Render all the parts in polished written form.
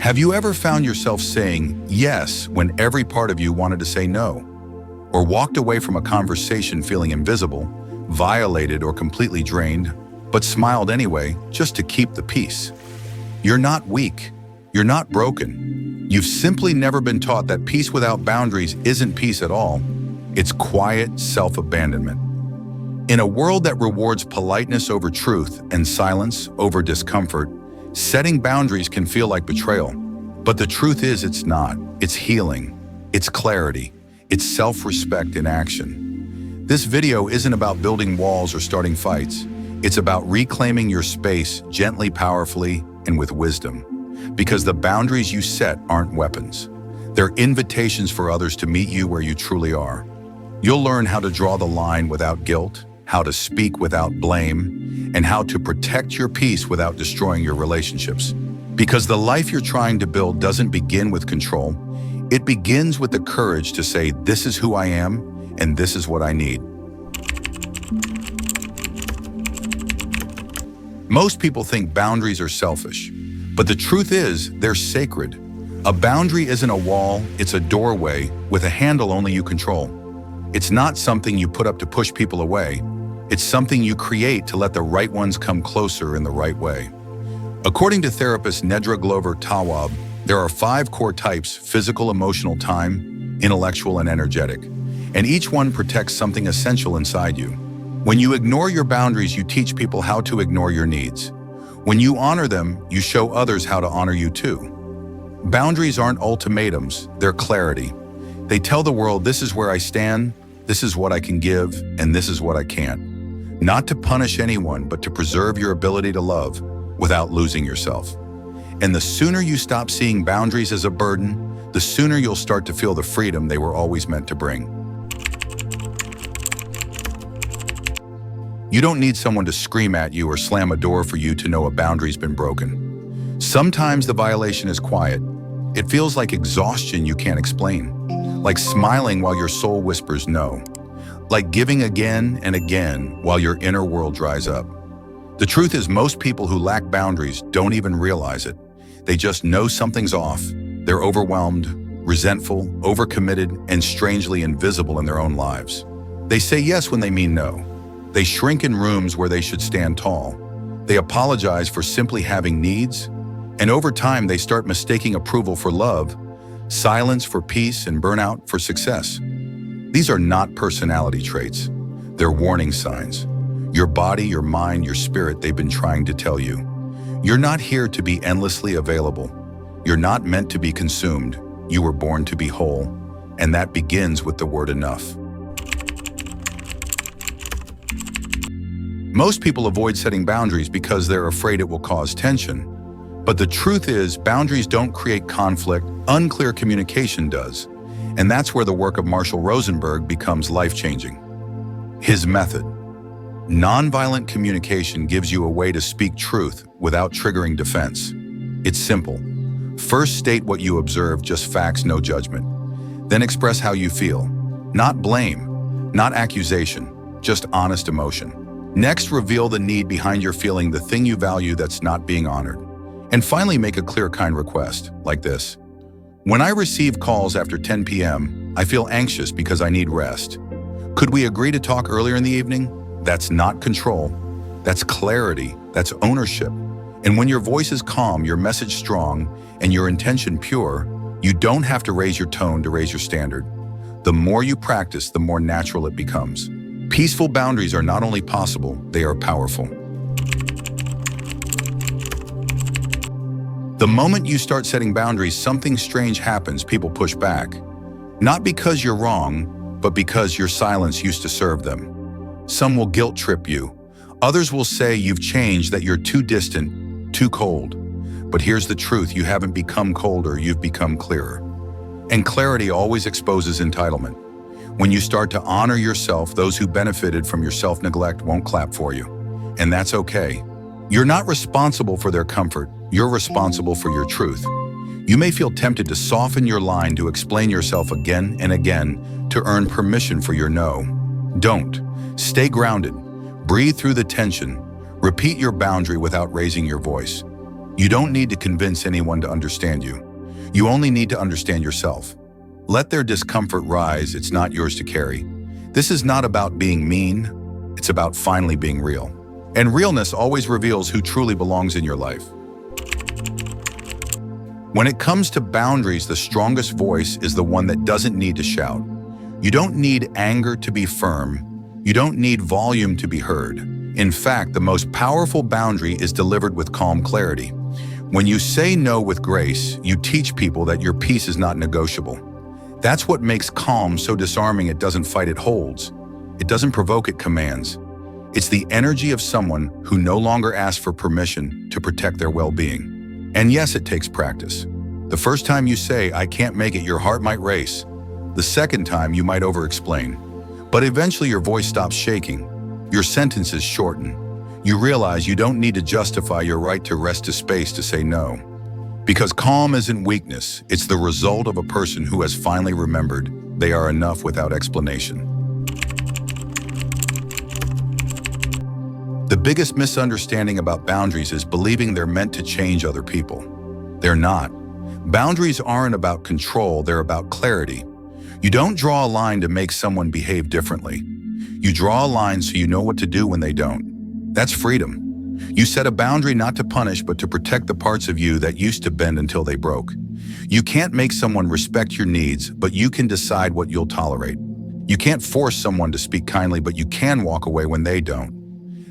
Have you ever found yourself saying yes when every part of you wanted to say no? Or walked away from a conversation feeling invisible, violated, or completely drained, but smiled anyway just to keep the peace? You're not weak. You're not broken. You've simply never been taught that peace without boundaries isn't peace at all. It's quiet self-abandonment. In a world that rewards politeness over truth and silence over discomfort, setting boundaries can feel like betrayal. But the truth is it's not. It's healing. It's clarity. It's self-respect in action. This video isn't about building walls or starting fights. It's about reclaiming your space gently, powerfully, and with wisdom. Because the boundaries you set aren't weapons. They're invitations for others to meet you where you truly are. You'll learn how to draw the line without guilt, how to speak without blame, and how to protect your peace without destroying your relationships. Because the life you're trying to build doesn't begin with control. It begins with the courage to say, this is who I am, and this is what I need. Most people think boundaries are selfish, but the truth is they're sacred. A boundary isn't a wall, it's a doorway with a handle only you control. It's not something you put up to push people away. It's something you create to let the right ones come closer in the right way. According to therapist Nedra Tawwab, there are 5 core types: physical, emotional, time, intellectual, and energetic. And each one protects something essential inside you. When you ignore your boundaries, you teach people how to ignore your needs. When you honor them, you show others how to honor you too. Boundaries aren't ultimatums, they're clarity. They tell the world, this is where I stand, this is what I can give, and this is what I can't. Not to punish anyone, but to preserve your ability to love without losing yourself. And the sooner you stop seeing boundaries as a burden, the sooner you'll start to feel the freedom they were always meant to bring. You don't need someone to scream at you or slam a door for you to know a boundary's been broken. Sometimes the violation is quiet. It feels like exhaustion you can't explain. Like smiling while your soul whispers no. Like giving again and again while your inner world dries up. The truth is, most people who lack boundaries don't even realize it. They just know something's off. They're overwhelmed, resentful, overcommitted, and strangely invisible in their own lives. They say yes when they mean no. They shrink in rooms where they should stand tall. They apologize for simply having needs. And over time, they start mistaking approval for love, silence for peace, and burnout for success. These are not personality traits. They're warning signs. Your body, your mind, your spirit, they've been trying to tell you. You're not here to be endlessly available. You're not meant to be consumed. You were born to be whole. And that begins with the word enough. Most people avoid setting boundaries because they're afraid it will cause tension. But the truth is, boundaries don't create conflict, unclear communication does. And that's where the work of Marshall Rosenberg becomes life-changing. His method. Nonviolent communication gives you a way to speak truth without triggering defense. It's simple. First, state what you observe, just facts, no judgment. Then express how you feel. Not blame, not accusation, just honest emotion. Next, reveal the need behind your feeling, the thing you value that's not being honored. And finally, make a clear, kind request, like this. When I receive calls after 10 p.m., I feel anxious because I need rest. Could we agree to talk earlier in the evening? That's not control. That's clarity. That's ownership. And when your voice is calm, your message strong, and your intention pure, you don't have to raise your tone to raise your standard. The more you practice, the more natural it becomes. Peaceful boundaries are not only possible, they are powerful. The moment you start setting boundaries, something strange happens. People push back. Not because you're wrong, but because your silence used to serve them. Some will guilt trip you. Others will say you've changed, that you're too distant, too cold. But here's the truth, you haven't become colder, you've become clearer. And clarity always exposes entitlement. When you start to honor yourself, those who benefited from your self-neglect won't clap for you. And that's okay. You're not responsible for their comfort, you're responsible for your truth. You may feel tempted to soften your line, to explain yourself again and again, to earn permission for your no. Don't. Stay grounded. Breathe through the tension. Repeat your boundary without raising your voice. You don't need to convince anyone to understand you. You only need to understand yourself. Let their discomfort rise, it's not yours to carry. This is not about being mean, it's about finally being real. And realness always reveals who truly belongs in your life. When it comes to boundaries, the strongest voice is the one that doesn't need to shout. You don't need anger to be firm. You don't need volume to be heard. In fact, the most powerful boundary is delivered with calm clarity. When you say no with grace, you teach people that your peace is not negotiable. That's what makes calm so disarming. It doesn't fight, it holds. It doesn't provoke, it commands. It's the energy of someone who no longer asks for permission to protect their well-being. And yes, it takes practice. The first time you say, "I can't make it," your heart might race. The second time, you might over-explain. But eventually your voice stops shaking. Your sentences shorten. You realize you don't need to justify your right to rest to space to say no. Because calm isn't weakness, it's the result of a person who has finally remembered they are enough without explanation. The biggest misunderstanding about boundaries is believing they're meant to change other people. They're not. Boundaries aren't about control, they're about clarity. You don't draw a line to make someone behave differently. You draw a line so you know what to do when they don't. That's freedom. You set a boundary not to punish, but to protect the parts of you that used to bend until they broke. You can't make someone respect your needs, but you can decide what you'll tolerate. You can't force someone to speak kindly, but you can walk away when they don't.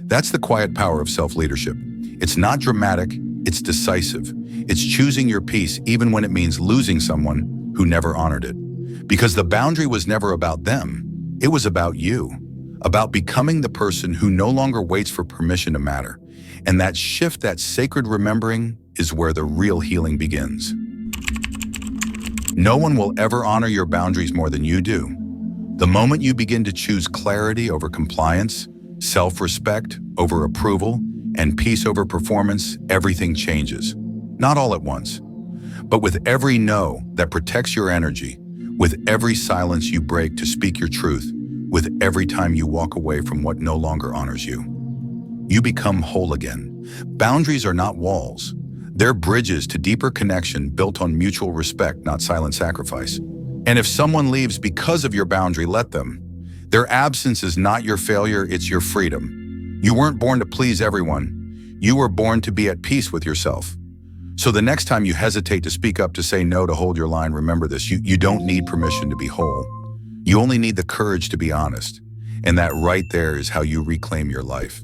That's the quiet power of self-leadership. It's not dramatic, it's decisive. It's choosing your peace even when it means losing someone who never honored it. Because the boundary was never about them, it was about you. About becoming the person who no longer waits for permission to matter. And that shift, that sacred remembering, is where the real healing begins. No one will ever honor your boundaries more than you do. The moment you begin to choose clarity over compliance, self-respect over approval, and peace over performance, everything changes. Not all at once, but with every no that protects your energy, with every silence you break to speak your truth, with every time you walk away from what no longer honors you. You become whole again. Boundaries are not walls. They're bridges to deeper connection built on mutual respect, not silent sacrifice. And if someone leaves because of your boundary, let them. Their absence is not your failure, it's your freedom. You weren't born to please everyone. You were born to be at peace with yourself. So the next time you hesitate to speak up, to say no, to hold your line, remember this: you don't need permission to be whole. You only need the courage to be honest. And that right there is how you reclaim your life.